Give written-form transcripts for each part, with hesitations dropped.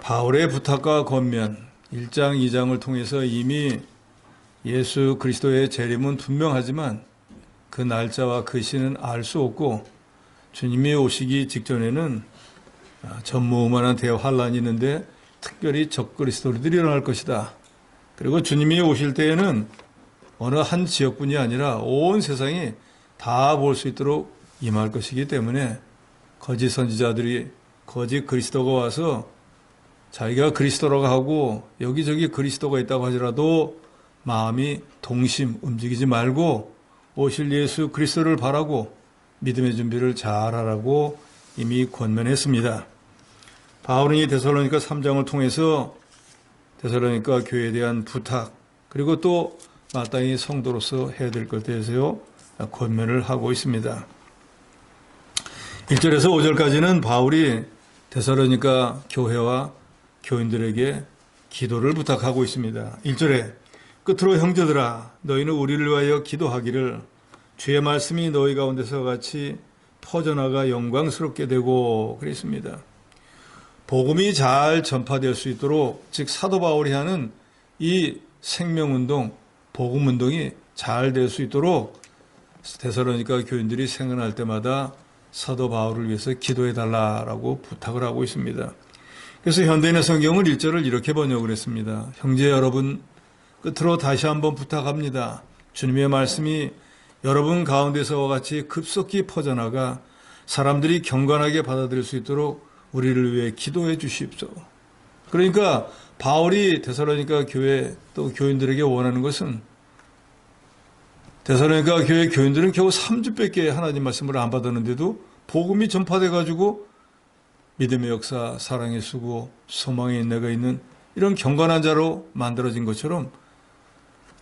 바울의 부탁과 권면 1장, 2장을 통해서 이미 예수 그리스도의 재림은 분명하지만 그 날짜와 그 시는 알 수 없고 주님이 오시기 직전에는 전무후무한 대환란이 있는데 특별히 적그리스도들이 일어날 것이다. 그리고 주님이 오실 때에는 어느 한 지역뿐이 아니라 온 세상이 다 볼 수 있도록 임할 것이기 때문에 거짓 선지자들이 거짓 그리스도가 와서 자기가 그리스도라고 하고 여기저기 그리스도가 있다고 하더라도 마음이 동심 움직이지 말고 오실 예수 그리스도를 바라고 믿음의 준비를 잘하라고 이미 권면했습니다. 바울은 이 데살로니가 3장을 통해서 데살로니가 교회에 대한 부탁 그리고 또 마땅히 성도로서 해야 될 것에 대해서 권면을 하고 있습니다. 1절에서 5절까지는 바울이 데살로니가 교회와 교인들에게 기도를 부탁하고 있습니다. 1절에 끝으로 형제들아 너희는 우리를 위하여 기도하기를 주의 말씀이 너희 가운데서 같이 퍼져나가 영광스럽게 되고 그랬습니다. 복음이 잘 전파될 수 있도록 즉 사도 바울이 하는 이 생명운동, 복음운동이 잘 될 수 있도록 데살로니가 교인들이 생각날 때마다 사도 바울을 위해서 기도해달라고 부탁을 하고 있습니다. 그래서 현대인의 성경은 1절을 이렇게 번역을 했습니다. 형제 여러분 끝으로 다시 한번 부탁합니다. 주님의 말씀이 여러분 가운데서와 같이 급속히 퍼져나가 사람들이 경건하게 받아들일 수 있도록 우리를 위해 기도해 주십시오. 그러니까 바울이 데살로니가 교회 또 교인들에게 원하는 것은 데살로니가 교회 교인들은 겨우 3주밖에 하나님 말씀을 안 받았는데도 복음이 전파돼가지고 믿음의 역사, 사랑의 수고, 소망의 인내가 있는 이런 경건한 자로 만들어진 것처럼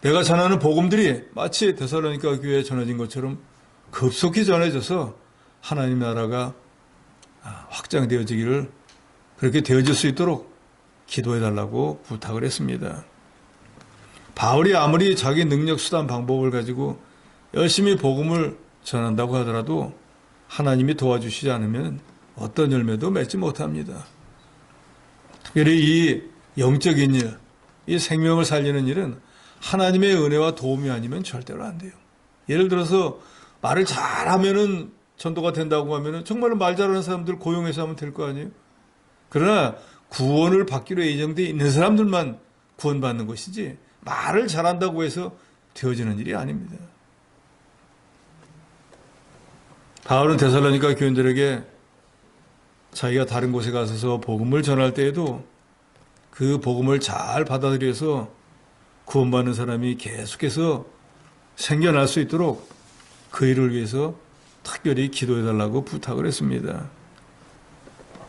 내가 전하는 복음들이 마치 데살로니가 교회에 전해진 것처럼 급속히 전해져서 하나님 나라가 확장되어지기를 그렇게 되어질 수 있도록 기도해달라고 부탁을 했습니다. 바울이 아무리 자기 능력, 수단, 방법을 가지고 열심히 복음을 전한다고 하더라도 하나님이 도와주시지 않으면 어떤 열매도 맺지 못합니다. 특별히 이 영적인 일, 이 생명을 살리는 일은 하나님의 은혜와 도움이 아니면 절대로 안 돼요. 예를 들어서 말을 잘하면은 전도가 된다고 하면은 정말로 말 잘하는 사람들 고용해서 하면 될 거 아니에요? 그러나 구원을 받기로 예정되어 있는 사람들만 구원받는 것이지 말을 잘한다고 해서 되어지는 일이 아닙니다. 바울은 데살로니가 교인들에게 자기가 다른 곳에 가서 복음을 전할 때에도 그 복음을 잘 받아들여서 구원받는 사람이 계속해서 생겨날 수 있도록 그 일을 위해서 특별히 기도해달라고 부탁을 했습니다.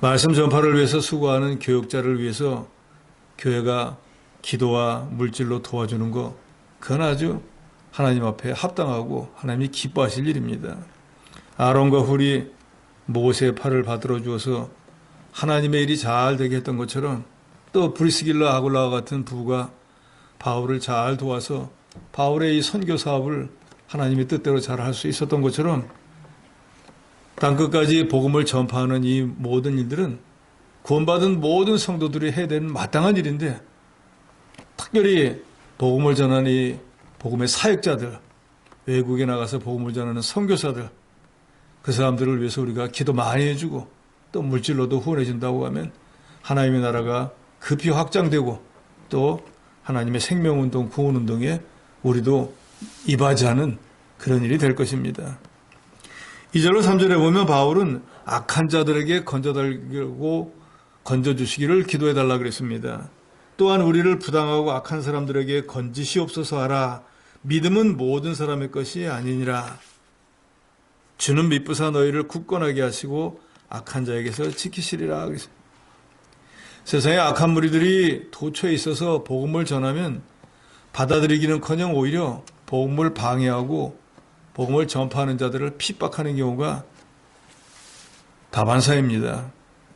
말씀 전파를 위해서 수고하는 교역자를 위해서 교회가 기도와 물질로 도와주는 것, 그건 아주 하나님 앞에 합당하고 하나님이 기뻐하실 일입니다. 아론과 훌이 모세의 팔을 받들어 주어서 하나님의 일이 잘 되게 했던 것처럼 또 브리스길라 아굴라와 같은 부부가 바울을 잘 도와서 바울의 이 선교 사업을 하나님의 뜻대로 잘 할 수 있었던 것처럼 땅끝까지 복음을 전파하는 이 모든 일들은 구원받은 모든 성도들이 해야 되는 마땅한 일인데 특별히 복음을 전하는 이 복음의 사역자들, 외국에 나가서 복음을 전하는 선교사들, 그 사람들을 위해서 우리가 기도 많이 해주고 또 물질로도 후원해준다고 하면 하나님의 나라가 급히 확장되고 또 하나님의 생명운동, 구원운동에 우리도 이바지하는 그런 일이 될 것입니다. 2절로 3절에 보면 바울은 악한 자들에게 건져달라고 건져주시기를 기도해달라 그랬습니다. 또한 우리를 부당하고 악한 사람들에게 건지시옵소서 하라. 믿음은 모든 사람의 것이 아니니라. 주는 미쁘사 너희를 굳건하게 하시고 악한 자에게서 지키시리라. 세상에 악한 무리들이 도처에 있어서 복음을 전하면 받아들이기는커녕 오히려 복음을 방해하고 복음을 전파하는 자들을 핍박하는 경우가 다반사입니다.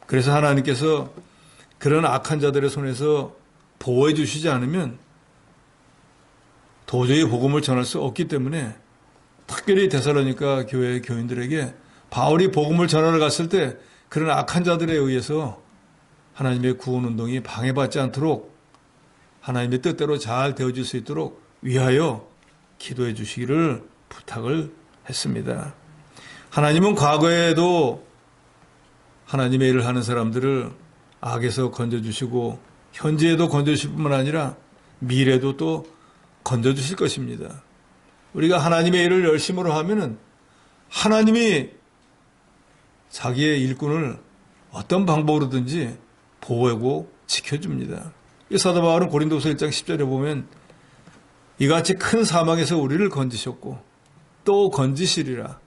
그래서 하나님께서 그런 악한 자들의 손에서 보호해 주시지 않으면 도저히 복음을 전할 수 없기 때문에 특별히 데살로니가 교회 교인들에게 바울이 복음을 전하러 갔을 때 그런 악한 자들에 의해서 하나님의 구원운동이 방해받지 않도록 하나님의 뜻대로 잘 되어질 수 있도록 위하여 기도해 주시기를 부탁을 했습니다. 하나님은 과거에도 하나님의 일을 하는 사람들을 악에서 건져주시고 현재에도 건져주실 뿐만 아니라 미래도 또 건져주실 것입니다. 우리가 하나님의 일을 열심으로 하면은 하나님이 자기의 일꾼을 어떤 방법으로든지 보호하고 지켜줍니다. 이 사도 바울은 고린도서 1장 10절에 보면 이같이 큰 사망에서 우리를 건지셨고 또 건지시리라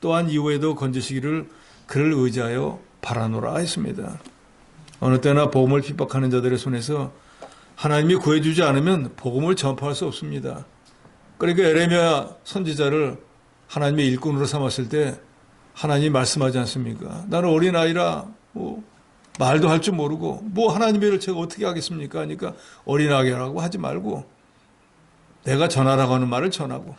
또한 이후에도 건지시기를 그를 의지하여 바라노라 했습니다. 어느 때나 복음을 핍박하는 자들의 손에서 하나님이 구해주지 않으면 복음을 전파할 수 없습니다. 그러니까 에레미야 선지자를 하나님의 일꾼으로 삼았을 때 하나님이 말씀하지 않습니까? 나는 어린아이라 말도 할 줄 모르고 하나님의 일을 제가 어떻게 하겠습니까? 하니까 어린아이라고 하지 말고 내가 전하라고 하는 말을 전하고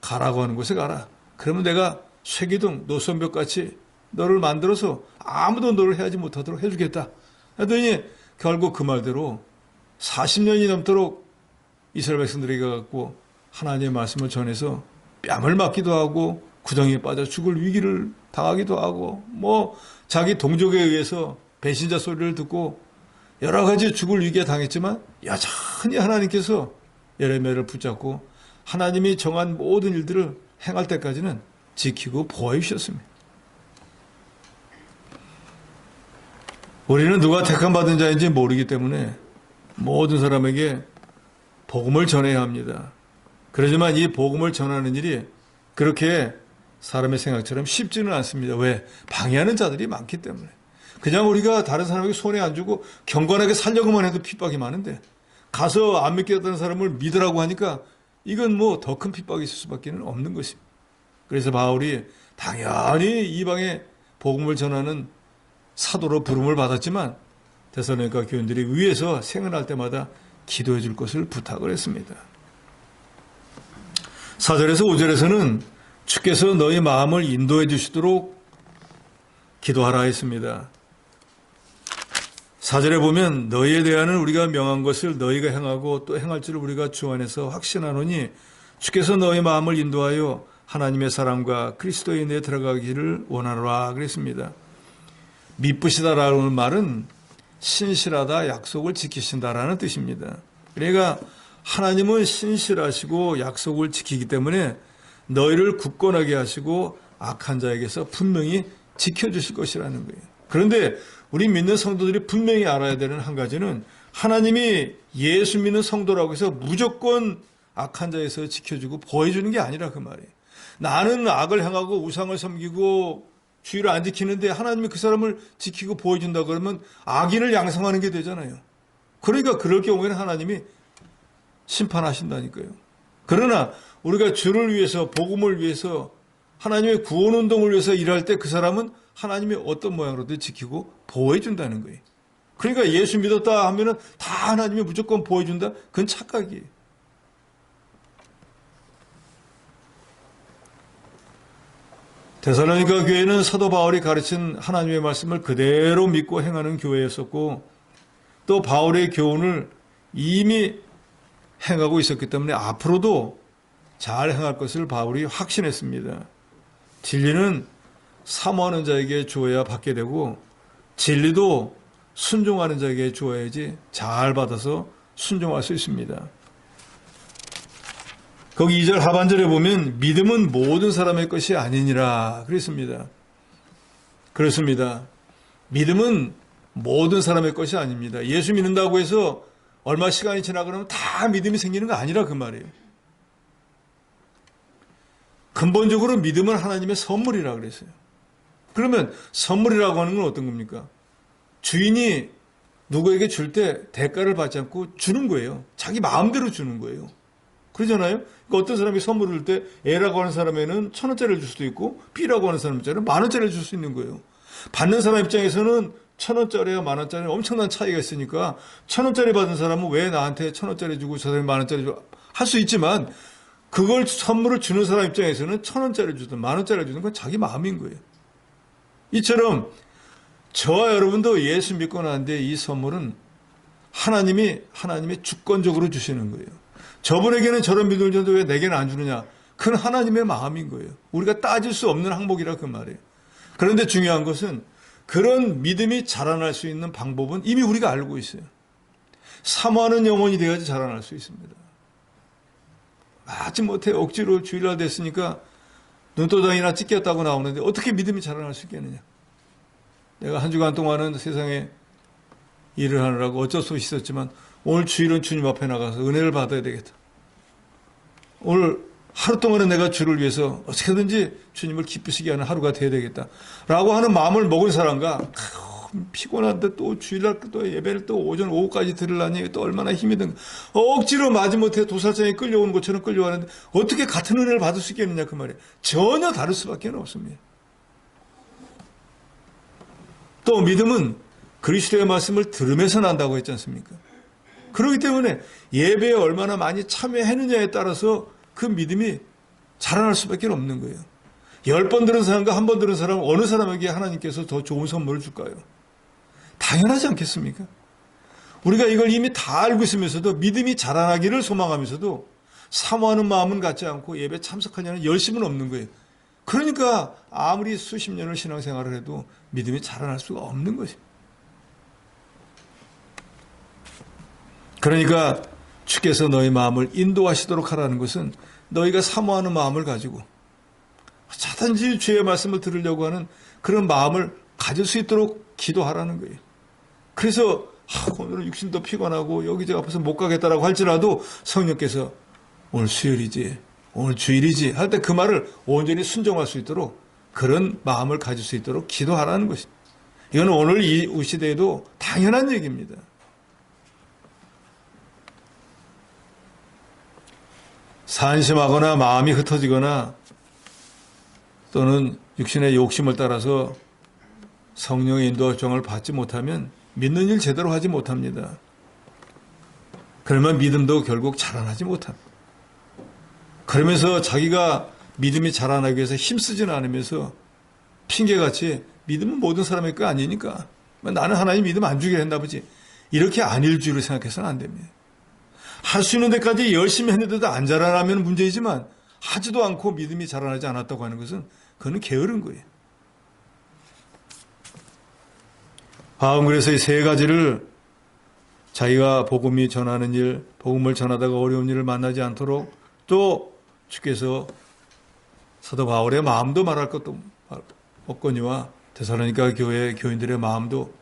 가라고 하는 곳에 가라. 그러면 내가 쇠기둥 노선벽같이 너를 만들어서 아무도 너를 해하지 못하도록 해주겠다. 하더니 결국 그 말대로 40년이 넘도록 이스라엘 백성들에게 갖고 하나님의 말씀을 전해서 뺨을 맞기도 하고 구덩이에 빠져 죽을 위기를 당하기도 하고 자기 동족에 의해서 배신자 소리를 듣고 여러 가지 죽을 위기에 당했지만 여전히 하나님께서 예레미야를 붙잡고 하나님이 정한 모든 일들을 행할 때까지는 지키고 보호해 주셨습니다. 우리는 누가 택함받은 자인지 모르기 때문에 모든 사람에게 복음을 전해야 합니다. 그렇지만 이 복음을 전하는 일이 그렇게 사람의 생각처럼 쉽지는 않습니다. 왜? 방해하는 자들이 많기 때문에. 그냥 우리가 다른 사람에게 손해 안 주고 경건하게 살려고만 해도 핍박이 많은데 가서 안 믿겠다는 사람을 믿으라고 하니까 이건 더 큰 핍박이 있을 수밖에 없는 것입니다. 그래서 바울이 당연히 이방에 복음을 전하는 사도로 부름을 받았지만 데살로니가 교인들이 위에서 생각날 때마다 기도해 줄 것을 부탁을 했습니다. 4절에서 5절에서는 주께서 너희 마음을 인도해 주시도록 기도하라 했습니다. 4절에 보면 너희에 대하여는 우리가 명한 것을 너희가 행하고 또 행할 줄 우리가 주 안에서 확신하노니 주께서 너희 마음을 인도하여 하나님의 사랑과 그리스도의 은혜에 들어가기를 원하노라 그랬습니다. 미쁘시다라는 말은 신실하다, 약속을 지키신다라는 뜻입니다. 그러니까 하나님은 신실하시고 약속을 지키기 때문에 너희를 굳건하게 하시고 악한 자에게서 분명히 지켜주실 것이라는 거예요. 그런데 우리 믿는 성도들이 분명히 알아야 되는 한 가지는 하나님이 예수 믿는 성도라고 해서 무조건 악한 자에서 지켜주고 보호해주는 게 아니라 그 말이에요. 나는 악을 행하고 우상을 섬기고 주의를 안 지키는데 하나님이 그 사람을 지키고 보호해준다 그러면 악인을 양성하는 게 되잖아요. 그러니까 그럴 경우에는 하나님이 심판하신다니까요. 그러나 우리가 주를 위해서 복음을 위해서 하나님의 구원운동을 위해서 일할 때 그 사람은 하나님이 어떤 모양으로든 지키고 보호해준다는 거예요. 그러니까 예수 믿었다 하면은 다 하나님이 무조건 보호해준다? 그건 착각이에요. 데살로니가 교회는 사도 바울이 가르친 하나님의 말씀을 그대로 믿고 행하는 교회였었고 또 바울의 교훈을 이미 행하고 있었기 때문에 앞으로도 잘 행할 것을 바울이 확신했습니다. 진리는 사모하는 자에게 주어야 받게 되고 진리도 순종하는 자에게 주어야지 잘 받아서 순종할 수 있습니다. 거기 2절 하반절에 보면 믿음은 모든 사람의 것이 아니니라 그랬습니다. 그렇습니다. 믿음은 모든 사람의 것이 아닙니다. 예수 믿는다고 해서 얼마 시간이 지나고 나면 다 믿음이 생기는 거 아니라 그 말이에요. 근본적으로 믿음은 하나님의 선물이라 그랬어요. 그러면 선물이라고 하는 건 어떤 겁니까? 주인이 누구에게 줄 때 대가를 받지 않고 주는 거예요. 자기 마음대로 주는 거예요. 그러잖아요? 그러니까 어떤 사람이 선물을 줄 때 A라고 하는 사람에는 1,000원짜리를 줄 수도 있고 B라고 하는 사람에는 10,000원짜리를 줄 수 있는 거예요. 받는 사람 입장에서는 1,000원짜리와 10,000원짜리 엄청난 차이가 있으니까 1,000원짜리 받은 사람은 왜 나한테 1,000원짜리 주고 저 사람이 10,000원짜리 줘? 할 수 있지만 그걸 선물을 주는 사람 입장에서는 1,000원짜리 주든 10,000원짜리 주든 건 자기 마음인 거예요. 이처럼 저와 여러분도 예수 믿고 나는데 이 선물은 하나님이 주권적으로 주시는 거예요. 저분에게는 저런 믿음을 줘도 왜 내게는 안 주느냐? 그건 하나님의 마음인 거예요. 우리가 따질 수 없는 항목이라 그 말이에요. 그런데 중요한 것은 그런 믿음이 자라날 수 있는 방법은 이미 우리가 알고 있어요. 사모하는 영혼이 되어야지 자라날 수 있습니다. 마지못해 억지로 주일날 됐으니까 눈도장이나 찢겼다고 나오는데 어떻게 믿음이 자라날 수 있겠느냐. 내가 한 주간 동안은 세상에 일을 하느라고 어쩔 수 없이 있었지만 오늘 주일은 주님 앞에 나가서 은혜를 받아야 되겠다. 오늘 하루 동안은 내가 주를 위해서 어떻게든지 주님을 기쁘시게 하는 하루가 되어야 되겠다. 라고 하는 마음을 먹은 사람과 피곤한데 또 주일날 또 예배를 또 오전 오후까지 들으려니 또 얼마나 힘이 든가. 억지로 마지못해 도살장에 끌려오는 것처럼 끌려가는데 어떻게 같은 은혜를 받을 수 있겠느냐 그 말이에요. 전혀 다를 수밖에 없습니다. 또 믿음은 그리스도의 말씀을 들으면서 난다고 했지 않습니까? 그렇기 때문에 예배에 얼마나 많이 참여했느냐에 따라서 그 믿음이 자라날 수밖에 없는 거예요. 10번 들은 사람과 한 번 들은 사람, 어느 사람에게 하나님께서 더 좋은 선물을 줄까요? 당연하지 않겠습니까? 우리가 이걸 이미 다 알고 있으면서도 믿음이 자라나기를 소망하면서도 사모하는 마음은 갖지 않고 예배 참석하려는 열심은 없는 거예요. 그러니까 아무리 수십 년을 신앙생활을 해도 믿음이 자라날 수가 없는 것이에요. 그러니까 주께서 너희 마음을 인도하시도록 하라는 것은 너희가 사모하는 마음을 가지고 어쩌든지 주의 말씀을 들으려고 하는 그런 마음을 가질 수 있도록 기도하라는 거예요. 그래서 오늘은 육신도 피곤하고 여기저기 아파서 못 가겠다라고 할지라도 성령께서 오늘 수요일이지, 오늘 주일이지 할 때 그 말을 온전히 순종할 수 있도록 그런 마음을 가질 수 있도록 기도하라는 것입니다. 이건 오늘 이 시대에도 당연한 얘기입니다. 산심하거나 마음이 흩어지거나 또는 육신의 욕심을 따라서 성령의 인도정을 받지 못하면 믿는 일 제대로 하지 못합니다. 그러면 믿음도 결국 자라나지 못합니다. 그러면서 자기가 믿음이 자라나기 위해서 힘쓰지는 않으면서 핑계같이 믿음은 모든 사람의 거 아니니까 나는 하나님 믿음 안 주게 했나 보지. 이렇게 아닐 줄을 생각해서는 안 됩니다. 할 수 있는 데까지 열심히 했는데도 안 자라나면 문제이지만 하지도 않고 믿음이 자라나지 않았다고 하는 것은 그건 게으른 거예요. 바울은 그래서 이 세 가지를 자기가 복음이 전하는 일, 복음을 전하다가 어려운 일을 만나지 않도록 또 주께서 사도 바울의 마음도 말할 것도 없거니와 데살로니가 교회 교인들의 마음도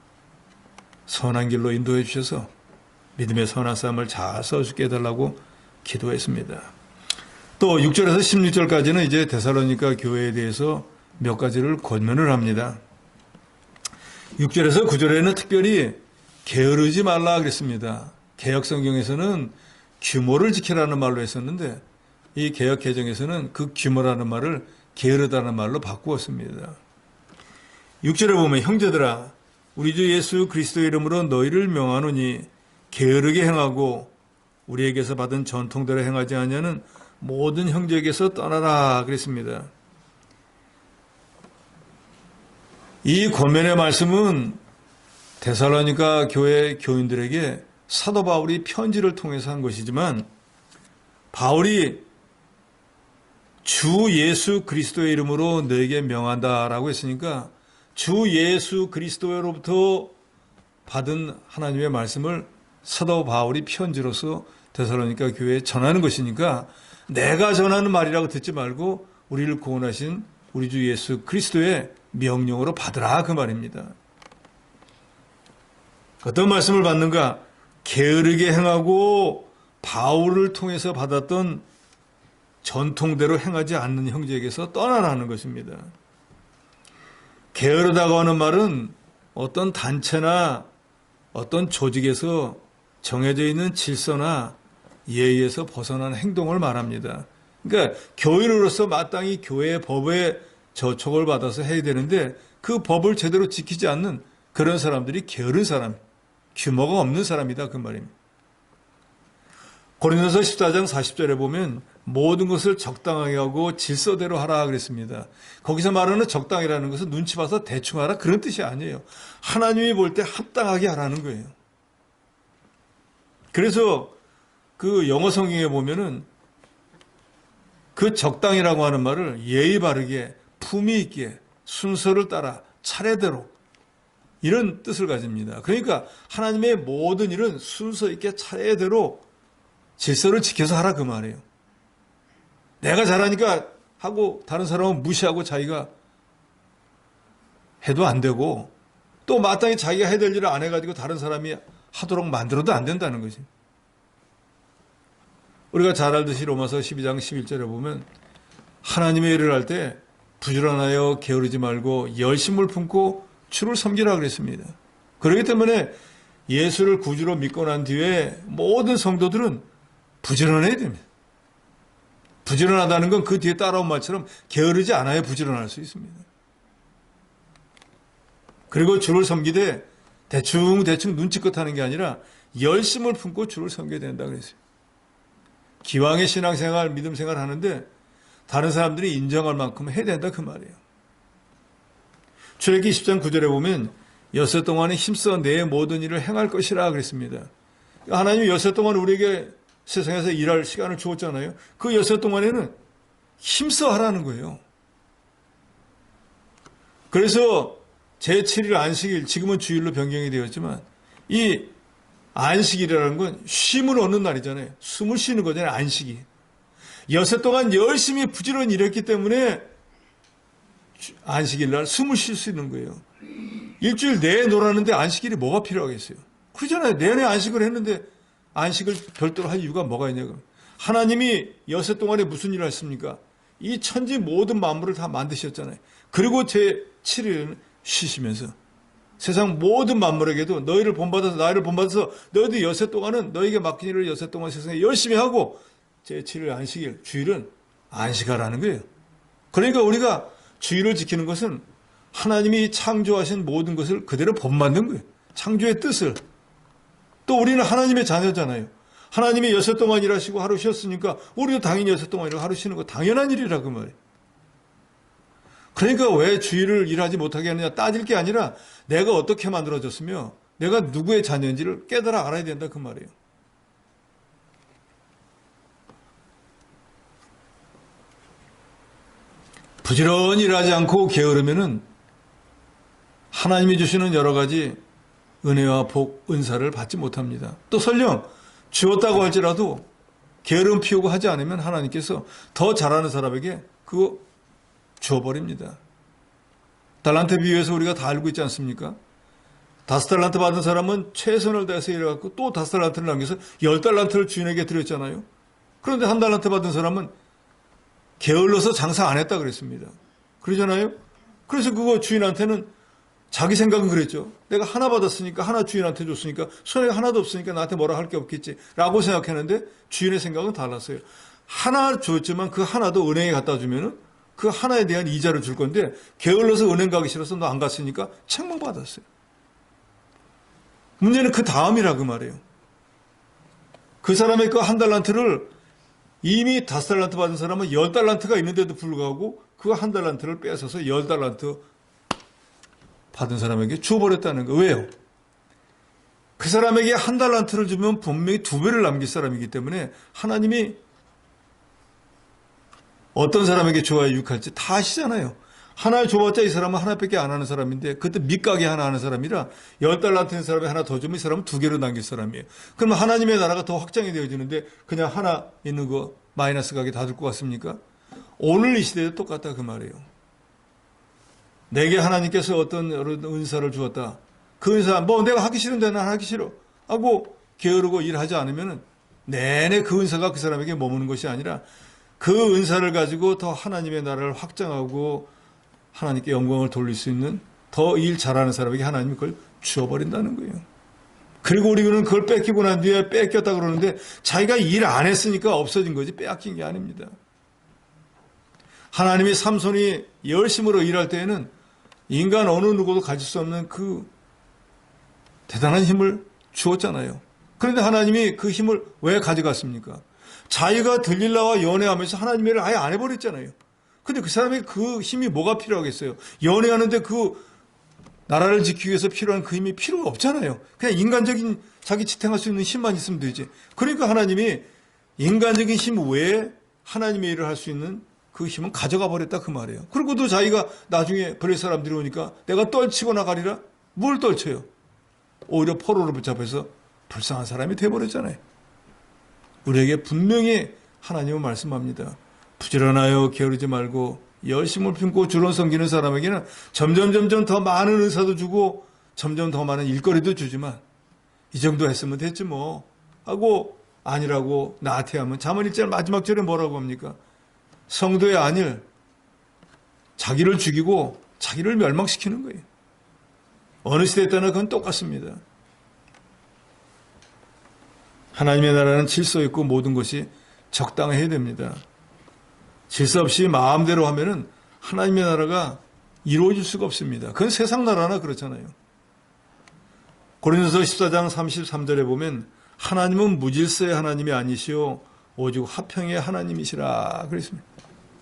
선한 길로 인도해 주셔서 믿음의 선한 싸움을 잘 써주게 해달라고 기도했습니다. 또 6절에서 16절까지는 이제 데살로니가 교회에 대해서 몇 가지를 권면을 합니다. 6절에서 9절에는 특별히 게으르지 말라 그랬습니다. 개역성경에서는 규모를 지키라는 말로 했었는데 이 개역개정에서는 그 규모라는 말을 게으르다는 말로 바꾸었습니다. 6절에 보면 형제들아 우리 주 예수 그리스도의 이름으로 너희를 명하노니 게으르게 행하고 우리에게서 받은 전통대로 행하지 아니하는 모든 형제에게서 떠나라 그랬습니다. 이 권면의 말씀은 데살로니가 교회 교인들에게 사도 바울이 편지를 통해서 한 것이지만 바울이 주 예수 그리스도의 이름으로 너에게 명한다라고 했으니까 주 예수 그리스도로부터 받은 하나님의 말씀을 사도 바울이 편지로서 데살로니가 교회에 전하는 것이니까 내가 전하는 말이라고 듣지 말고 우리를 구원하신 우리 주 예수 그리스도의 명령으로 받으라 그 말입니다. 어떤 말씀을 받는가? 게으르게 행하고 바울을 통해서 받았던 전통대로 행하지 않는 형제에게서 떠나라는 것입니다. 게으르다고 하는 말은 어떤 단체나 어떤 조직에서 정해져 있는 질서나 예의에서 벗어난 행동을 말합니다. 그러니까 교인으로서 마땅히 교회의 법에 저촉을 받아서 해야 되는데 그 법을 제대로 지키지 않는 그런 사람들이 게으른 사람, 규모가 없는 사람이다 그 말입니다. 고린도서 14장 40절에 보면 모든 것을 적당하게 하고 질서대로 하라 그랬습니다. 거기서 말하는 적당이라는 것은 눈치 봐서 대충 하라 그런 뜻이 아니에요. 하나님이 볼 때 합당하게 하라는 거예요. 그래서 그 영어 성경에 보면은 그 적당이라고 하는 말을 예의 바르게, 품위 있게, 순서를 따라 차례대로 이런 뜻을 가집니다. 그러니까 하나님의 모든 일은 순서 있게 차례대로 질서를 지켜서 하라 그 말이에요. 내가 잘하니까 하고 다른 사람은 무시하고 자기가 해도 안 되고 또 마땅히 자기가 해야 될 일을 안 해가지고 다른 사람이 하도록 만들어도 안 된다는 거지. 우리가 잘 알듯이 로마서 12장 11절에 보면 하나님의 일을 할 때 부지런하여 게으르지 말고 열심을 품고 주를 섬기라 그랬습니다. 그렇기 때문에 예수를 구주로 믿고 난 뒤에 모든 성도들은 부지런해야 됩니다. 부지런하다는 건 그 뒤에 따라온 말처럼 게으르지 않아야 부지런할 수 있습니다. 그리고 주를 섬기되 대충 눈치껏 하는 게 아니라 열심을 품고 주를 섬겨야 된다 그랬어요. 기왕의 신앙생활, 믿음생활 하는데 다른 사람들이 인정할 만큼 해야 된다 그 말이에요. 출애굽기 20장 9절에 보면 여섯 동안에 힘써 내 모든 일을 행할 것이라 그랬습니다. 하나님이 여섯 동안 우리에게 세상에서 일할 시간을 주었잖아요. 그 여섯 동안에는 힘써 하라는 거예요. 그래서 제7일 안식일, 지금은 주일로 변경이 되었지만 이 안식일이라는 건 쉼을 얻는 날이잖아요. 숨을 쉬는 거잖아요. 안식이. 여섯 동안 열심히 부지런히 일했기 때문에 안식일 날 숨을 쉴 수 있는 거예요. 일주일 내에 놀았는데 안식일이 뭐가 필요하겠어요? 그러잖아요. 내내 안식을 했는데 안식을 별도로 할 이유가 뭐가 있냐고. 하나님이 여섯 동안에 무슨 일을 했습니까? 이 천지 모든 만물을 다 만드셨잖아요. 그리고 제7일은 쉬시면서 세상 모든 만물에게도 너희를 본받아서 나를 본받아서 너희들 여섯 동안은 너희에게 맡긴 일을 여섯 동안 세상에 열심히 하고 제7일 안식일, 주일은 안식하라는 거예요. 그러니까 우리가 주일을 지키는 것은 하나님이 창조하신 모든 것을 그대로 본받는 거예요. 창조의 뜻을. 또 우리는 하나님의 자녀잖아요. 하나님이 여섯 동안 일하시고 하루 쉬었으니까 우리도 당연히 여섯 동안 일하고 하루 쉬는 거 당연한 일이라 그 말이에요. 그러니까 왜 주일을 일하지 못하게 하느냐 따질 게 아니라 내가 어떻게 만들어졌으며 내가 누구의 자녀인지를 깨달아 알아야 된다 그 말이에요. 부지런히 일하지 않고 게으르면은 하나님이 주시는 여러 가지 은혜와 복, 은사를 받지 못합니다. 또 설령 주었다고 할지라도 게으름 피우고 하지 않으면 하나님께서 더 잘하는 사람에게 그거 주어버립니다. 달란트 비유에서 우리가 다 알고 있지 않습니까? 5달란트 받은 사람은 최선을 다해서 일해갖고 또 5달란트를 남겨서 10달란트를 주인에게 드렸잖아요. 그런데 1달란트 받은 사람은 게을러서 장사 안 했다 그랬습니다. 그러잖아요. 그래서 그거 주인한테는 자기 생각은 그랬죠. 내가 하나 받았으니까 하나 주인한테 줬으니까 손에 하나도 없으니까 나한테 뭐라 할 게 없겠지 라고 생각했는데 주인의 생각은 달랐어요. 하나 줬지만 그 하나도 은행에 갖다 주면은 그 하나에 대한 이자를 줄 건데 게을러서 은행 가기 싫어서 너 안 갔으니까 책망받았어요. 문제는 그 다음이라 그 말이에요. 그 사람의 그 1달란트를 이미 5달란트 받은 사람은 10달란트가 있는데도 불구하고 그 1달란트를 뺏어서 10달란트 받은 사람에게 주어버렸다는 거. 왜요? 그 사람에게 1달란트를 주면 분명히 2배를 남길 사람이기 때문에 하나님이 어떤 사람에게 좋아야 유익할지 다 아시잖아요. 하나 줘봤자 이 사람은 하나밖에 안 하는 사람인데 그때 밑가게 하나 하는 사람이라 10달란트인 사람이 하나 더 주면 이 사람은 2개로 남길 사람이에요. 그러면 하나님의 나라가 더 확장이 되어지는데 그냥 하나 있는 거 마이너스 가게 다 줄 것 같습니까? 오늘 이 시대도 똑같다 그 말이에요. 내게 하나님께서 어떤 은사를 주었다. 그 은사 뭐 내가 하기 싫은데 난 하기 싫어 하고 게으르고 일하지 않으면 내내 그 은사가 그 사람에게 머무는 것이 아니라 그 은사를 가지고 더 하나님의 나라를 확장하고 하나님께 영광을 돌릴 수 있는 더 일 잘하는 사람에게 하나님이 그걸 주어버린다는 거예요. 그리고 우리는 그걸 뺏기고 난 뒤에 뺏겼다 그러는데 자기가 일 안 했으니까 없어진 거지 빼앗긴 게 아닙니다. 하나님이 삼손이 열심으로 일할 때에는 인간 어느 누구도 가질 수 없는 그 대단한 힘을 주었잖아요. 그런데 하나님이 그 힘을 왜 가져갔습니까? 자기가 들릴라와 연애하면서 하나님의 일을 아예 안 해버렸잖아요. 근데 그 사람에게 그 힘이 뭐가 필요하겠어요? 연애하는데 그 나라를 지키기 위해서 필요한 그 힘이 필요가 없잖아요. 그냥 인간적인 자기 지탱할 수 있는 힘만 있으면 되지. 그러니까 하나님이 인간적인 힘 외에 하나님의 일을 할 수 있는 그 힘은 가져가 버렸다 그 말이에요. 그리고도 자기가 나중에 블레 사람들이 오니까 내가 떨치고 나가리라? 뭘 떨쳐요? 오히려 포로로 붙잡혀서 불쌍한 사람이 돼버렸잖아요. 우리에게 분명히 하나님은 말씀합니다. 부지런하여 게으르지 말고 열심을 품고 주로 섬기는 사람에게는 점점 더 많은 은사도 주고 점점 더 많은 일거리도 주지만 이 정도 했으면 됐지 뭐 하고 아니라고 나태하면 잠언 1절 마지막 절에 뭐라고 합니까? 성도의 안일 자기를 죽이고 자기를 멸망시키는 거예요. 어느 시대에 따라 그건 똑같습니다. 하나님의 나라는 질서 있고 모든 것이 적당해야 됩니다. 질서 없이 마음대로 하면은 하나님의 나라가 이루어질 수가 없습니다. 그건 세상 나라나 그렇잖아요. 고린도서 14장 33절에 보면 하나님은 무질서의 하나님이 아니시오 오직 화평의 하나님이시라 그랬습니다.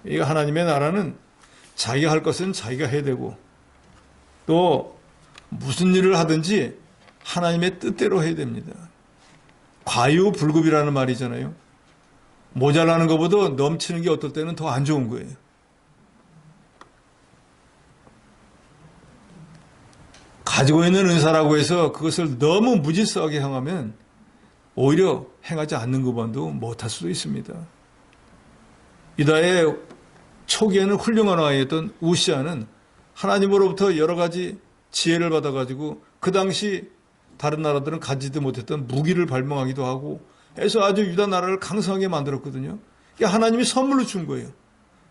이 하나님의 나라는 자기가 할 것은 자기가 해야 되고 또 무슨 일을 하든지 하나님의 뜻대로 해야 됩니다. 과유불급이라는 말이잖아요. 모자라는 것보다 넘치는 게 어떨 때는 더 안 좋은 거예요. 가지고 있는 은사라고 해서 그것을 너무 무질서하게 행하면 오히려 행하지 않는 것만도 못할 수도 있습니다. 유다의 초기에는 훌륭한 왕이었던 우시아는 하나님으로부터 여러 가지 지혜를 받아가지고 그 당시 다른 나라들은 가지도 못했던 무기를 발명하기도 하고 해서 아주 유다 나라를 강성하게 만들었거든요. 이게 하나님이 선물로 준 거예요.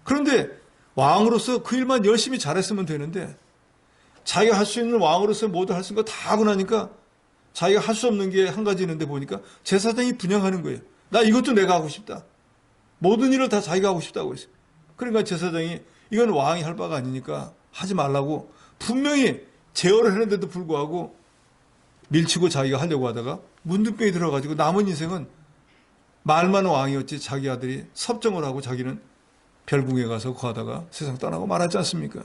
그런데 왕으로서 그 일만 열심히 잘했으면 되는데 자기가 할 수 있는 왕으로서 모두 할 수 있는 거 다 하고 나니까 자기가 할 수 없는 게 한 가지 있는데 보니까 제사장이 분양하는 거예요. 나 이것도 내가 하고 싶다. 모든 일을 다 자기가 하고 싶다고 했어요. 그러니까 제사장이 이건 왕이 할 바가 아니니까 하지 말라고 분명히 제어를 했는데도 불구하고 밀치고 자기가 하려고 하다가 문둥병이 들어가지고 남은 인생은 말만 왕이었지 자기 아들이 섭정을 하고 자기는 별궁에 가서 거하다가 세상 떠나고 말하지 않습니까?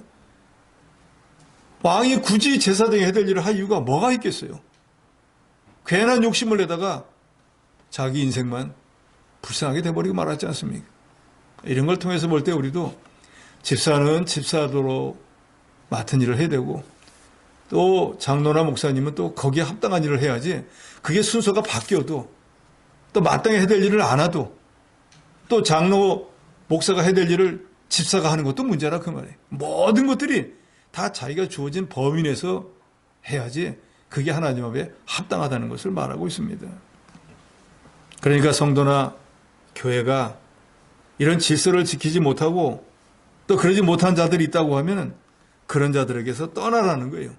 왕이 굳이 제사장이 해야 될 일을 할 이유가 뭐가 있겠어요? 괜한 욕심을 내다가 자기 인생만 불쌍하게 돼버리고 말하지 않습니까? 이런 걸 통해서 볼 때 우리도 집사는 집사도로 맡은 일을 해야 되고 또 장로나 목사님은 또 거기에 합당한 일을 해야지 그게 순서가 바뀌어도 또 마땅히 해야 될 일을 안 하도 또 장로 목사가 해야 될 일을 집사가 하는 것도 문제라 그 말이에요. 모든 것들이 다 자기가 주어진 범위 내에서 해야지 그게 하나님 앞에 합당하다는 것을 말하고 있습니다. 그러니까 성도나 교회가 이런 질서를 지키지 못하고 또 그러지 못한 자들이 있다고 하면 그런 자들에게서 떠나라는 거예요.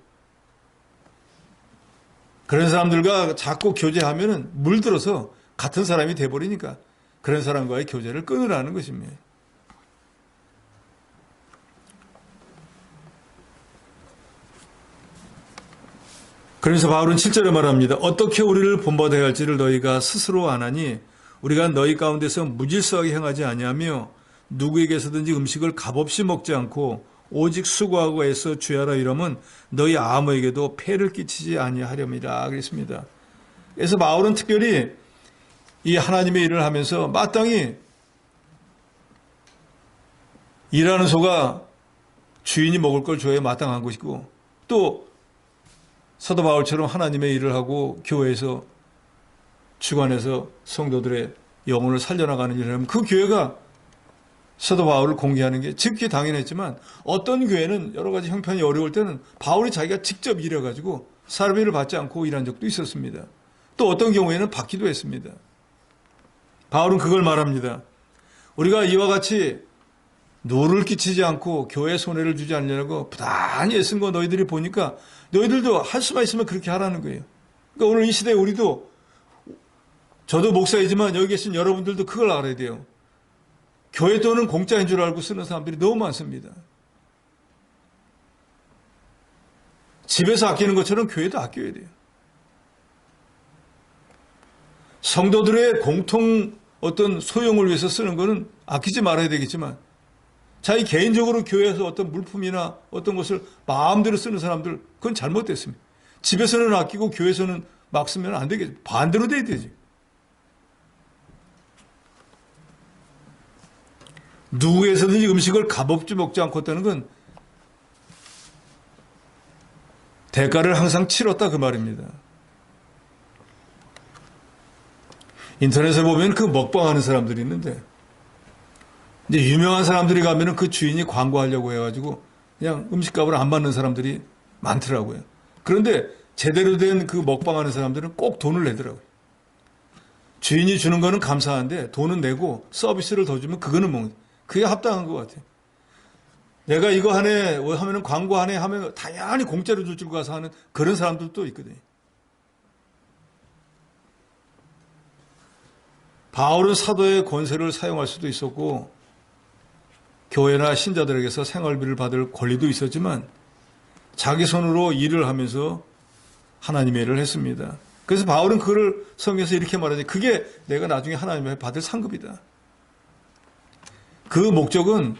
그런 사람들과 자꾸 교제하면 물들어서 같은 사람이 돼버리니까 그런 사람과의 교제를 끊으라는 것입니다. 그래서 바울은 7절에 말합니다. 어떻게 우리를 본받아야 할지를 너희가 스스로 아나니 우리가 너희 가운데서 무질서하게 행하지 아니하며 누구에게서든지 음식을 값없이 먹지 않고 오직 수고하고 애써 주야라 이러면 너희 아무에게도 폐를 끼치지 아니하렴이라 그랬습니다. 그래서 바울은 특별히 이 하나님의 일을 하면서 마땅히 일하는 소가 주인이 먹을 걸 줘야 마땅한 것이고 또 사도 바울처럼 하나님의 일을 하고 교회에서 주관해서 성도들의 영혼을 살려나가는 일을 하면 그 교회가 사도 바울을 공개하는 게 지극히 당연했지만 어떤 교회는 여러 가지 형편이 어려울 때는 바울이 자기가 직접 일해가지고 사례비를 받지 않고 일한 적도 있었습니다. 또 어떤 경우에는 받기도 했습니다. 바울은 그걸 말합니다. 우리가 이와 같이 노를 끼치지 않고 교회에 손해를 주지 않으려고 부단히 애쓴 거 너희들이 보니까 너희들도 할 수만 있으면 그렇게 하라는 거예요. 그러니까 오늘 이 시대에 우리도 저도 목사이지만 여기 계신 여러분들도 그걸 알아야 돼요. 교회 돈은 공짜인 줄 알고 쓰는 사람들이 너무 많습니다. 집에서 아끼는 것처럼 교회도 아껴야 돼요. 성도들의 공통 어떤 소용을 위해서 쓰는 거는 아끼지 말아야 되겠지만 자기 개인적으로 교회에서 어떤 물품이나 어떤 것을 마음대로 쓰는 사람들 그건 잘못됐습니다. 집에서는 아끼고 교회에서는 막 쓰면 안 되겠죠. 반대로 돼야 되지. 누구에서든지 음식을 값없이 먹지 않고 있다는 건 대가를 항상 치렀다 그 말입니다. 인터넷에 보면 그 먹방하는 사람들이 있는데 이제 유명한 사람들이 가면은 그 주인이 광고하려고 해가지고 그냥 음식값을 안 받는 사람들이 많더라고요. 그런데 제대로 된 그 먹방하는 사람들은 꼭 돈을 내더라고요. 주인이 주는 거는 감사한데 돈은 내고 서비스를 더 주면 그거는 먹는 그게 합당한 것 같아요. 내가 이거 하네 하면은 광고 하네 하면 당연히 공짜로 줄 줄 가서 하는 그런 사람들도 있거든요. 바울은 사도의 권세를 사용할 수도 있었고 교회나 신자들에게서 생활비를 받을 권리도 있었지만 자기 손으로 일을 하면서 하나님의 일을 했습니다. 그래서 바울은 그를 성경에서 이렇게 말하지 그게 내가 나중에 하나님의 받을 상급이다. 그 목적은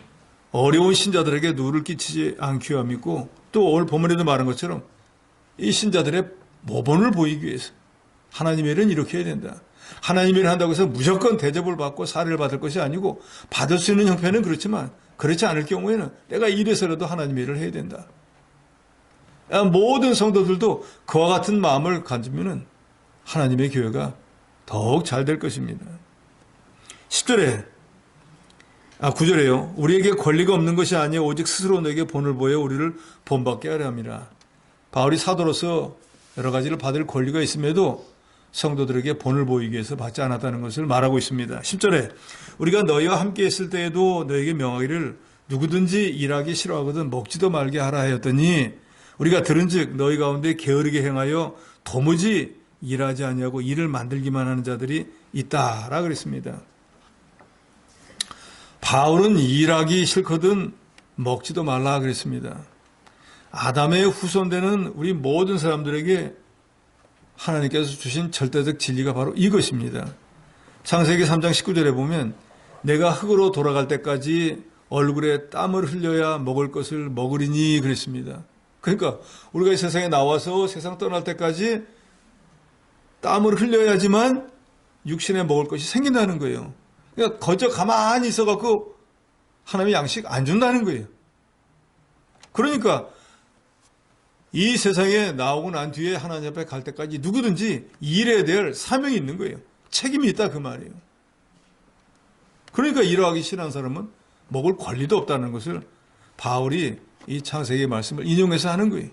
어려운 신자들에게 누를 끼치지 않기 위함이고 또 오늘 본문에도 말한 것처럼 이 신자들의 모범을 보이기 위해서 하나님의 일은 이렇게 해야 된다. 하나님의 일을 한다고 해서 무조건 대접을 받고 사례를 받을 것이 아니고 받을 수 있는 형편은 그렇지만 그렇지 않을 경우에는 내가 이래서라도 하나님의 일을 해야 된다. 모든 성도들도 그와 같은 마음을 가지면 하나님의 교회가 더욱 잘 될 것입니다. 10절에 9절에요. 우리에게 권리가 없는 것이 아니요 오직 스스로 너에게 본을 보여 우리를 본받게 하려 함이라. 바울이 사도로서 여러 가지를 받을 권리가 있음에도 성도들에게 본을 보이기 위해서 받지 않았다는 것을 말하고 있습니다. 10절에 우리가 너희와 함께 있을 때에도 너에게 명하기를 누구든지 일하기 싫어하거든 먹지도 말게 하라 하였더니 우리가 들은즉 너희 가운데 게으르게 행하여 도무지 일하지 아니하고 일을 만들기만 하는 자들이 있다라 그랬습니다. 바울은 일하기 싫거든 먹지도 말라 그랬습니다. 아담의 후손되는 우리 모든 사람들에게 하나님께서 주신 절대적 진리가 바로 이것입니다. 창세기 3장 19절에 보면 내가 흙으로 돌아갈 때까지 얼굴에 땀을 흘려야 먹을 것을 먹으리니 그랬습니다. 그러니까 우리가 이 세상에 나와서 세상 떠날 때까지 땀을 흘려야지만 육신에 먹을 것이 생긴다는 거예요. 그러니까 거저 가만히 있어갖고 하나님의 양식 안 준다는 거예요. 그러니까 이 세상에 나오고 난 뒤에 하나님 앞에 갈 때까지 누구든지 일해야 될 사명이 있는 거예요. 책임이 있다 그 말이에요. 그러니까 일하기 싫어하는 사람은 먹을 권리도 없다는 것을 바울이 이 창세기의 말씀을 인용해서 하는 거예요.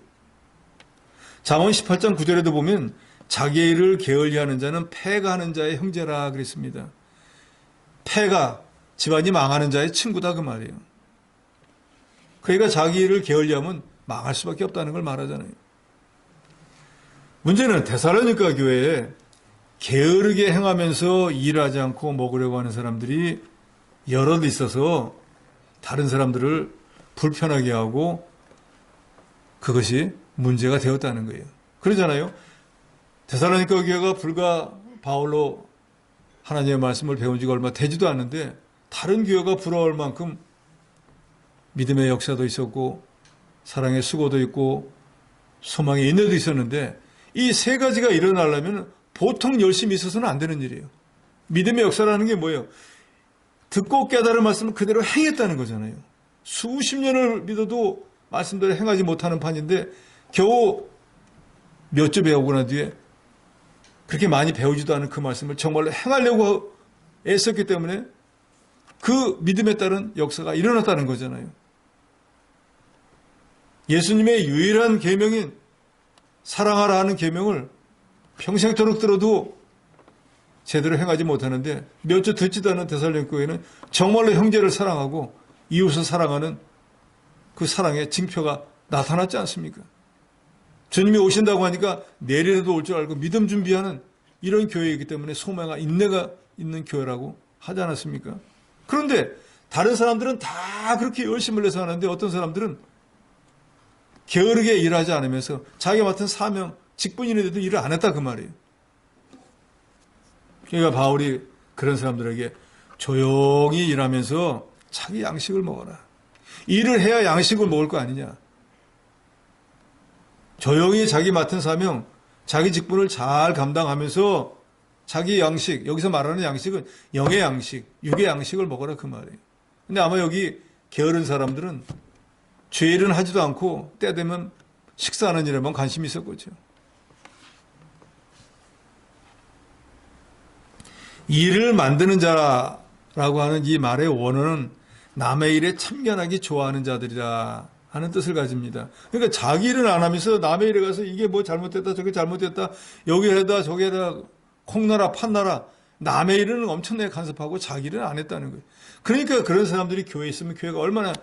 잠언 18장 9절에도 보면 자기의 일을 게을리하는 자는 패가 하는 자의 형제라 그랬습니다. 패가 집안이 망하는 자의 친구다 그 말이에요. 그러니까 자기 일을 게을리하면 망할 수밖에 없다는 걸 말하잖아요. 문제는 데살로니가 교회에 게으르게 행하면서 일하지 않고 먹으려고 하는 사람들이 여럿 있어서 다른 사람들을 불편하게 하고 그것이 문제가 되었다는 거예요. 그러잖아요. 데살로니가 교회가 불과 바울로 하나님의 말씀을 배운 지가 얼마 되지도 않는데 다른 교회가 부러울 만큼 믿음의 역사도 있었고 사랑의 수고도 있고 소망의 인내도 있었는데 이 세 가지가 일어나려면 보통 열심히 있어서는 안 되는 일이에요. 믿음의 역사라는 게 뭐예요? 듣고 깨달은 말씀을 그대로 행했다는 거잖아요. 수십 년을 믿어도 말씀대로 행하지 못하는 판인데 겨우 몇 주 배우고 난 뒤에 그렇게 많이 배우지도 않은 그 말씀을 정말로 행하려고 애썼기 때문에 그 믿음에 따른 역사가 일어났다는 거잖아요. 예수님의 유일한 계명인 사랑하라 하는 계명을 평생토록 들어도 제대로 행하지 못하는데 몇 주 듣지도 않은 데살로니가 교회는 정말로 형제를 사랑하고 이웃을 사랑하는 그 사랑의 징표가 나타났지 않습니까? 주님이 오신다고 하니까 내일이라도 올 줄 알고 믿음 준비하는 이런 교회이기 때문에 소망과 인내가 있는 교회라고 하지 않았습니까? 그런데 다른 사람들은 다 그렇게 열심을 내서 하는데 어떤 사람들은 게으르게 일하지 않으면서 자기가 맡은 사명, 직분인데도 일을 안 했다 그 말이에요. 그러니까 바울이 그런 사람들에게 조용히 일하면서 자기 양식을 먹어라. 일을 해야 양식을 먹을 거 아니냐. 조용히 자기 맡은 사명, 자기 직분을 잘 감당하면서 자기 양식, 여기서 말하는 양식은 영의 양식, 육의 양식을 먹어라 그 말이에요. 근데 아마 여기 게으른 사람들은 죄일은 하지도 않고 때 되면 식사하는 일에만 관심이 있었겠죠. 일을 만드는 자라고 하는 이 말의 원어는 남의 일에 참견하기 좋아하는 자들이라 하는 뜻을 가집니다. 그러니까 자기 일은 안 하면서 남의 일에 가서 이게 뭐 잘못됐다 저게 잘못됐다 여기 해다 저기 해다 콩나라 판나라 남의 일은 엄청나게 간섭하고 자기 일은 안 했다는 거예요. 그러니까 그런 사람들이 교회에 있으면 교회가 얼마나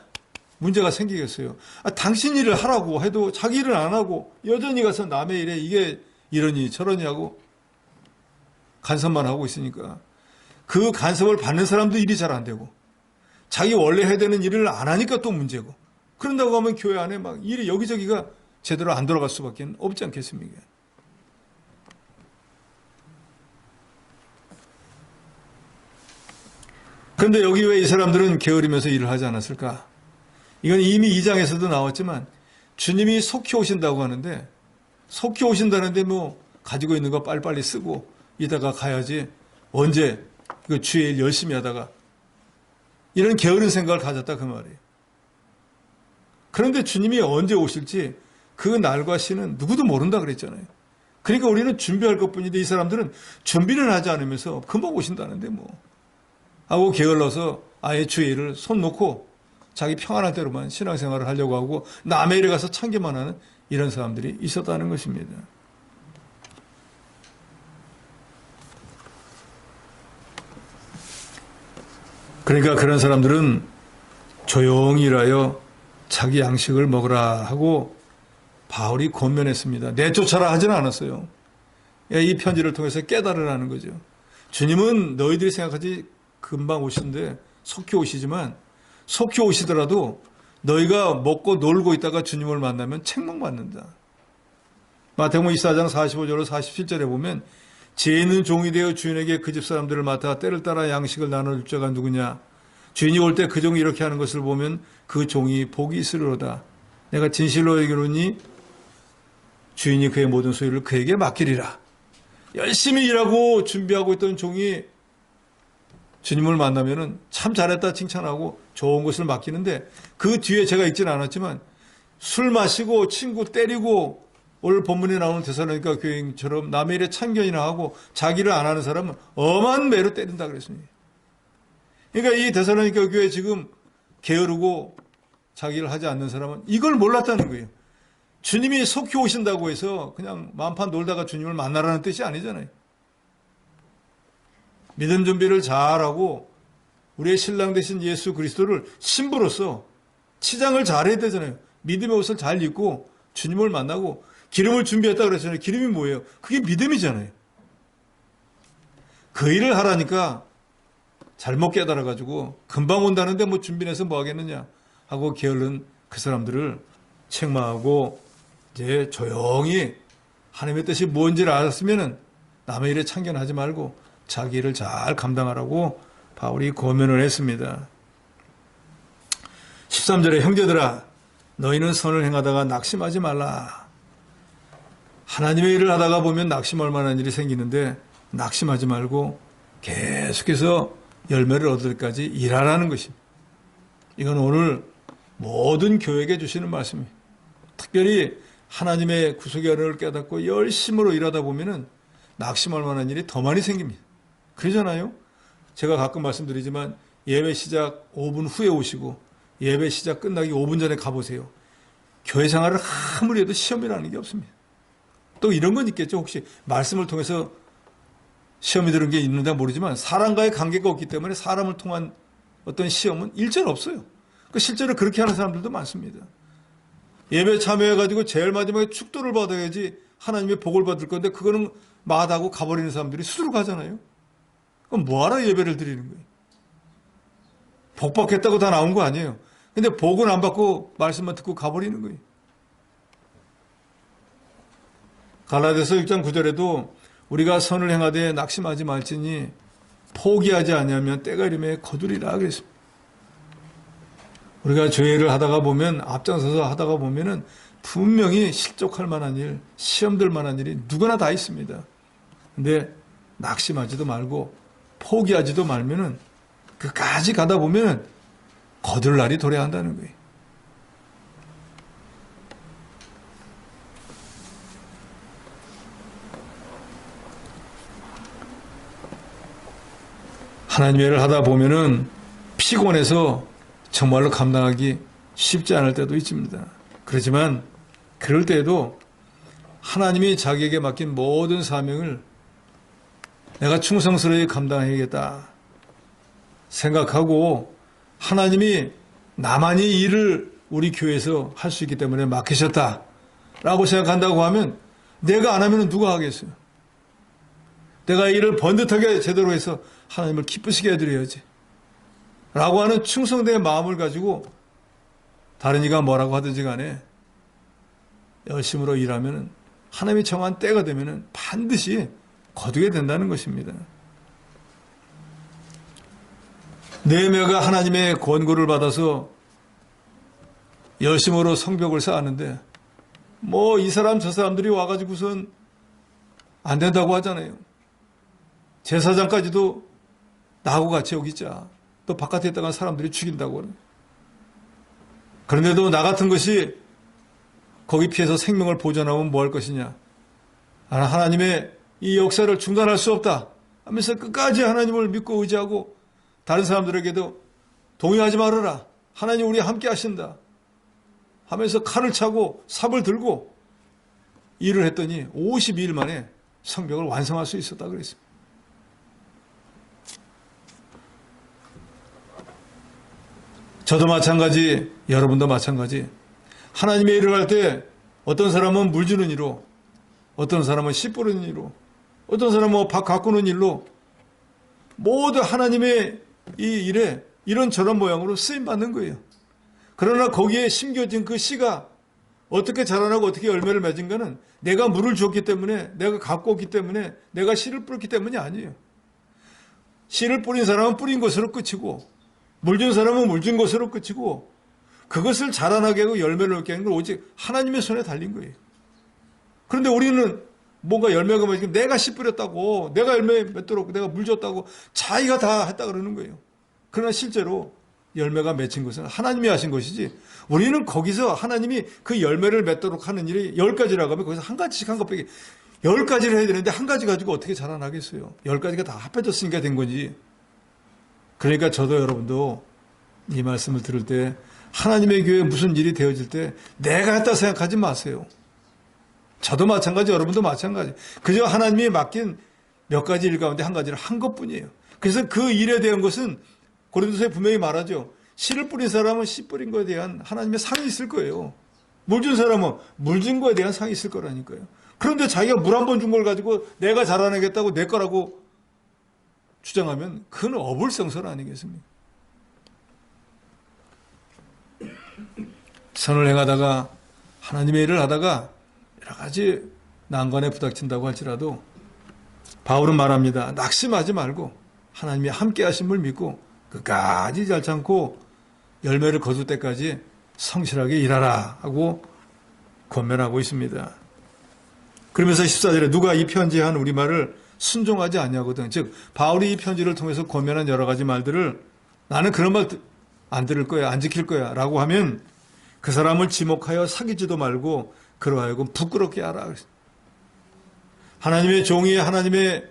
문제가 생기겠어요. 당신 일을 하라고 해도 자기 일은 안 하고 여전히 가서 남의 일에 이게 이러니 저러니 하고 간섭만 하고 있으니까 그 간섭을 받는 사람도 일이 잘 안 되고 자기 원래 해야 되는 일을 안 하니까 또 문제고 그런다고 하면 교회 안에 막 일이 여기저기가 제대로 안 돌아갈 수밖에 없지 않겠습니까? 그런데 여기 왜 이 사람들은 게으르면서 일을 하지 않았을까? 이건 이미 2장에서도 나왔지만 주님이 속히 오신다고 하는데 속히 오신다는데 뭐 가지고 있는 거 빨리빨리 쓰고 이따가 가야지 언제 그 주의 일 열심히 하다가 이런 게으른 생각을 가졌다 그 말이에요. 그런데 주님이 언제 오실지 그 날과 시는 누구도 모른다 그랬잖아요. 그러니까 우리는 준비할 것뿐인데 이 사람들은 준비를 하지 않으면서 금방 오신다는데 뭐 하고 게을러서 아예 주의 일을 손 놓고 자기 평안한 대로만 신앙생활을 하려고 하고 남의 일에 가서 참견만 하는 이런 사람들이 있었다는 것입니다. 그러니까 그런 사람들은 조용히 일하여 자기 양식을 먹으라 하고 바울이 권면했습니다. 내쫓아라 하지는 않았어요. 이 편지를 통해서 깨달으라는 거죠. 주님은 너희들이 생각하지 금방 오시는데 속히 오시지만 속히 오시더라도 너희가 먹고 놀고 있다가 주님을 만나면 책망받는다. 마태복음 24장 45절로 47절에 보면 지혜 있는 종이 되어 주인에게 그 집 사람들을 맡아 때를 따라 양식을 나눠줄 자가 누구냐. 주인이 올 때 그 종이 이렇게 하는 것을 보면 그 종이 복이 있으리로다. 내가 진실로 얘기하노니 주인이 그의 모든 소유를 그에게 맡기리라. 열심히 일하고 준비하고 있던 종이 주님을 만나면은 참 잘했다 칭찬하고 좋은 것을 맡기는데 그 뒤에 제가 읽지는 않았지만 술 마시고 친구 때리고 오늘 본문에 나오는 데살로니가 교인처럼 남의 일에 참견이나 하고 자기를 안 하는 사람은 엄한 매로 때린다 그랬습니다. 그러니까 이 데살로니가 교회 지금 게으르고 자기를 하지 않는 사람은 이걸 몰랐다는 거예요. 주님이 속히 오신다고 해서 그냥 만판 놀다가 주님을 만나라는 뜻이 아니잖아요. 믿음 준비를 잘하고 우리의 신랑 되신 예수 그리스도를 신부로서 치장을 잘해야 되잖아요. 믿음의 옷을 잘 입고 주님을 만나고 기름을 준비했다 그랬잖아요. 기름이 뭐예요? 그게 믿음이잖아요. 그 일을 하라니까 잘못 깨달아가지고 금방 온다는데 뭐 준비해서 뭐 하겠느냐 하고 게으른 그 사람들을 책망하고 이제 조용히 하나님의 뜻이 뭔지를 알았으면은 남의 일에 참견하지 말고 자기 일을 잘 감당하라고 바울이 권면을 했습니다. 13절에 형제들아 너희는 선을 행하다가 낙심하지 말라. 하나님의 일을 하다가 보면 낙심할 만한 일이 생기는데 낙심하지 말고 계속해서 열매를 얻을 때까지 일하라는 것입니다. 이건 오늘 모든 교회에게 주시는 말씀입니다. 특별히 하나님의 구속의 은혜를 깨닫고 열심으로 일하다 보면은 낙심할 만한 일이 더 많이 생깁니다. 그러잖아요. 제가 가끔 말씀드리지만 예배 시작 5분 후에 오시고 예배 시작 끝나기 5분 전에 가보세요. 교회 생활을 아무리 해도 시험이라는 게 없습니다. 또 이런 건 있겠죠. 혹시 말씀을 통해서 시험이 들은 게 있는지 모르지만 사람과의 관계가 없기 때문에 사람을 통한 어떤 시험은 일절 없어요. 실제로 그렇게 하는 사람들도 많습니다. 예배 참여해가지고 제일 마지막에 축도를 받아야지 하나님의 복을 받을 건데 그거는 마다하고 가버리는 사람들이 스스로 가잖아요. 그럼 뭐하러 예배를 드리는 거예요? 복 받겠다고 다 나온 거 아니에요. 근데 복은 안 받고 말씀만 듣고 가버리는 거예요. 갈라디아서 6장 9절에도 우리가 선을 행하되 낙심하지 말지니 포기하지 아니하면 때가 이름에 거두리라 그랬습니다. 우리가 죄를 하다가 보면, 앞장서서 하다가 보면은 분명히 실족할 만한 일, 시험될 만한 일이 누구나 다 있습니다. 근데 낙심하지도 말고 포기하지도 말면은 끝까지 가다 보면은 거둘 날이 도래한다는 거예요. 하나님의 일을 하다 보면은 피곤해서 정말로 감당하기 쉽지 않을 때도 있습니다. 그렇지만 그럴 때에도 하나님이 자기에게 맡긴 모든 사명을 내가 충성스러이 감당해야겠다 생각하고 하나님이 나만이 이 일을 우리 교회에서 할 수 있기 때문에 맡기셨다라고 생각한다고 하면 내가 안 하면 누가 하겠어요? 내가 이 일을 번듯하게 제대로 해서 하나님을 기쁘시게 해드려야지 라고 하는 충성된 마음을 가지고 다른 이가 뭐라고 하든지 간에 열심으로 일하면 하나님이 정한 때가 되면 반드시 거두게 된다는 것입니다. 느헤미야가 하나님의 권고를 받아서 열심으로 성벽을 쌓았는데 뭐 이 사람 저 사람들이 와가지고선 안 된다고 하잖아요. 제사장까지도 나하고 같이 여기 있자. 또 바깥에 있다가 사람들이 죽인다고. 그런데도 나 같은 것이 거기 피해서 생명을 보존하면 뭐 할 것이냐. 하나님의 이 역사를 중단할 수 없다 하면서 끝까지 하나님을 믿고 의지하고 다른 사람들에게도 동요하지 말아라. 하나님 우리 함께 하신다 하면서 칼을 차고 삽을 들고 일을 했더니 52일 만에 성벽을 완성할 수 있었다 그랬습니다. 저도 마찬가지, 여러분도 마찬가지. 하나님의 일을 할 때 어떤 사람은 물 주는 일로, 어떤 사람은 씨 뿌리는 일로, 어떤 사람은 밥 가꾸는 일로 모두 하나님의 이 일에 이런 저런 모양으로 쓰임받는 거예요. 그러나 거기에 심겨진 그 씨가 어떻게 자라나고 어떻게 열매를 맺은가는 내가 물을 줬기 때문에, 내가 가꾸었기 때문에, 내가 씨를 뿌렸기 때문이 아니에요. 씨를 뿌린 사람은 뿌린 것으로 끝이고 물 준 사람은 물 준 것으로 끝이고 그것을 자라나게 하고 열매를 얻게 하는 건 오직 하나님의 손에 달린 거예요. 그런데 우리는 뭔가 열매가 맺으면 내가 씨 뿌렸다고, 내가 열매 맺도록 내가 물 줬다고 자기가 다 했다 그러는 거예요. 그러나 실제로 열매가 맺힌 것은 하나님이 하신 것이지 우리는 거기서 하나님이 그 열매를 맺도록 하는 일이 10가지라고 하면 거기서 한 가지씩 한 것밖에 10가지를 해야 되는데 한 가지 가지고 어떻게 자라나겠어요. 10가지가 다 합해졌으니까 된 거지. 그러니까 저도 여러분도 이 말씀을 들을 때 하나님의 교회에 무슨 일이 되어질 때 내가 했다 생각하지 마세요. 저도 마찬가지, 여러분도 마찬가지. 그저 하나님이 맡긴 몇 가지 일 가운데 한 가지를 한 것뿐이에요. 그래서 그 일에 대한 것은 고린도서에 분명히 말하죠. 씨를 뿌린 사람은 씨 뿌린 것에 대한 하나님의 상이 있을 거예요. 물 준 사람은 물 준 것에 대한 상이 있을 거라니까요. 그런데 자기가 물 한 번 준 걸 가지고 내가 자라내겠다고 내 거라고 주장하면 그건 어불성설 아니겠습니까? 선을 행하다가 하나님의 일을 하다가 여러 가지 난관에 부닥친다고 할지라도 바울은 말합니다. 낙심하지 말고 하나님이 함께 하심을 믿고 끝까지 잘 참고 열매를 거둘 때까지 성실하게 일하라 하고 권면하고 있습니다. 그러면서 14절에 누가 이 편지에 한 우리말을 순종하지 않냐거든. 즉 바울이 이 편지를 통해서 권면한 여러 가지 말들을 나는 그런 말 안 들을 거야, 안 지킬 거야 라고 하면 그 사람을 지목하여 사귀지도 말고 그러하여금 부끄럽게 하라. 하나님의 종이 하나님의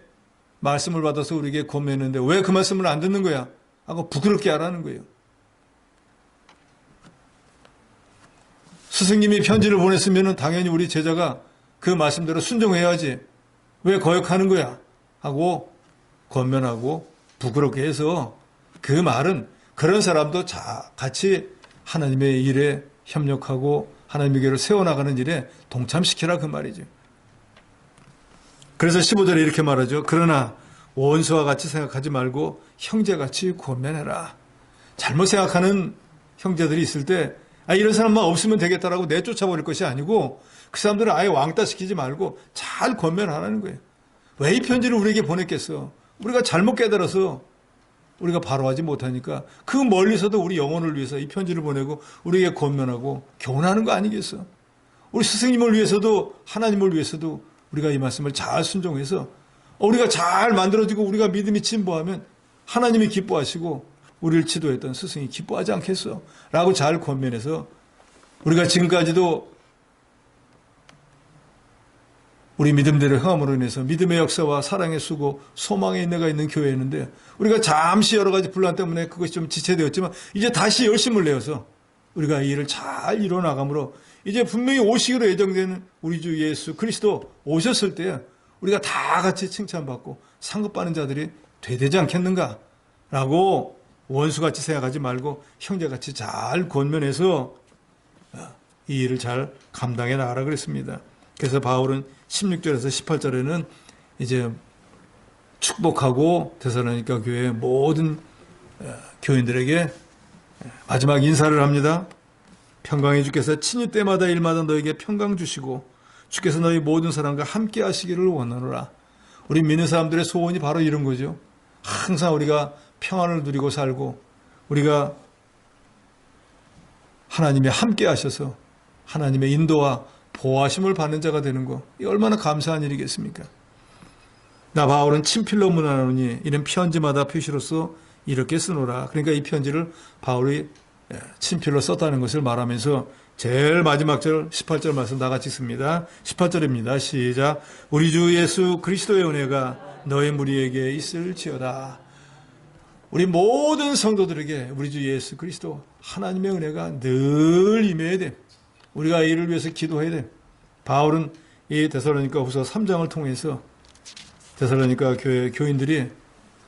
말씀을 받아서 우리에게 권면했는데 왜 그 말씀을 안 듣는 거야? 하고 부끄럽게 하라는 거예요. 스승님이 편지를 보냈으면 당연히 우리 제자가 그 말씀대로 순종해야지. 왜 거역하는 거야? 하고 권면하고 부끄럽게 해서 그 말은 그런 사람도 같이 하나님의 일에 협력하고 하나님의 교회를 세워나가는 일에 동참시키라 그 말이죠. 그래서 15절에 이렇게 말하죠. 그러나 원수와 같이 생각하지 말고 형제같이 권면해라. 잘못 생각하는 형제들이 있을 때 이런 사람만 없으면 되겠다라고 내쫓아버릴 것이 아니고 그 사람들은 아예 왕따시키지 말고 잘 권면하라는 거예요. 왜 이 편지를 우리에게 보냈겠어? 우리가 잘못 깨달아서 우리가 바로 하지 못하니까 그 멀리서도 우리 영혼을 위해서 이 편지를 보내고 우리에게 권면하고 교훈하는 거 아니겠어? 우리 스승님을 위해서도 하나님을 위해서도 우리가 이 말씀을 잘 순종해서 우리가 잘 만들어지고 우리가 믿음이 진보하면 하나님이 기뻐하시고 우리를 지도했던 스승이 기뻐하지 않겠어? 라고 잘 권면해서 우리가 지금까지도 우리 믿음대로 행함으로 인해서 믿음의 역사와 사랑의 수고, 소망의 인내가 있는 교회였는데 우리가 잠시 여러 가지 분란 때문에 그것이 좀 지체되었지만 이제 다시 열심을 내어서 우리가 이 일을 잘 이뤄나가므로 이제 분명히 오시기로 예정되는 우리 주 예수 그리스도 오셨을 때 우리가 다 같이 칭찬받고 상급받는 자들이 되지 않겠는가? 라고 원수같이 생각하지 말고 형제같이 잘 권면해서 이 일을 잘 감당해 나가라 그랬습니다. 그래서 바울은 16절에서 18절에는 이제 축복하고 데살로니가 교회의 모든 교인들에게 마지막 인사를 합니다. 평강의 주께서 친히 때마다 일마다 너에게 평강 주시고 주께서 너희 모든 사람과 함께 하시기를 원하노라. 우리 믿는 사람들의 소원이 바로 이런 거죠. 항상 우리가 평안을 누리고 살고 우리가 하나님이 함께 하셔서 하나님의 인도와 보호하심을 받는 자가 되는 거, 이 얼마나 감사한 일이겠습니까? 나 바울은 친필로 문하노니 이런 편지마다 표시로서 이렇게 쓰노라. 그러니까 이 편지를 바울이 친필로 썼다는 것을 말하면서 제일 마지막 절 18절 말씀 다 같이 씁니다. 18절입니다. 시작. 우리 주 예수 그리스도의 은혜가 너희 무리에게 있을지어다. 우리 모든 성도들에게 우리 주 예수 그리스도 하나님의 은혜가 늘 임해야 돼. 우리가 이를 위해서 기도해야 돼. 바울은 이 데살로니가 후서 3장을 통해서 데살로니가 교회 교인들이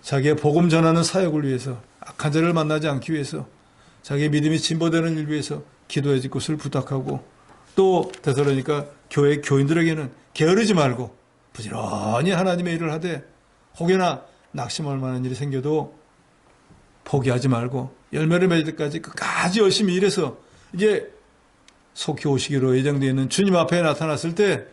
자기의 복음 전하는 사역을 위해서 악한 자를 만나지 않기 위해서 자기의 믿음이 진보되는 일 위해서 기도해 줄 것을 부탁하고 또 데살로니가 교회 교인들에게는 게으르지 말고 부지런히 하나님의 일을 하되 혹여나 낙심할 만한 일이 생겨도 포기하지 말고 열매를 맺을 때까지 끝까지 열심히 일해서 이제 속히 오시기로 예정되어 있는 주님 앞에 나타났을 때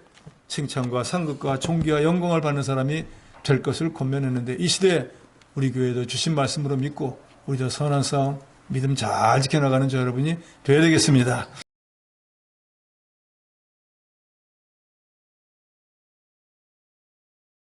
칭찬과 상급과 존귀와 영광을 받는 사람이 될 것을 권면했는데 이 시대에 우리 교회도 주신 말씀으로 믿고 우리도 선한 싸움 믿음 잘 지켜나가는 저 여러분이 되어야 되겠습니다.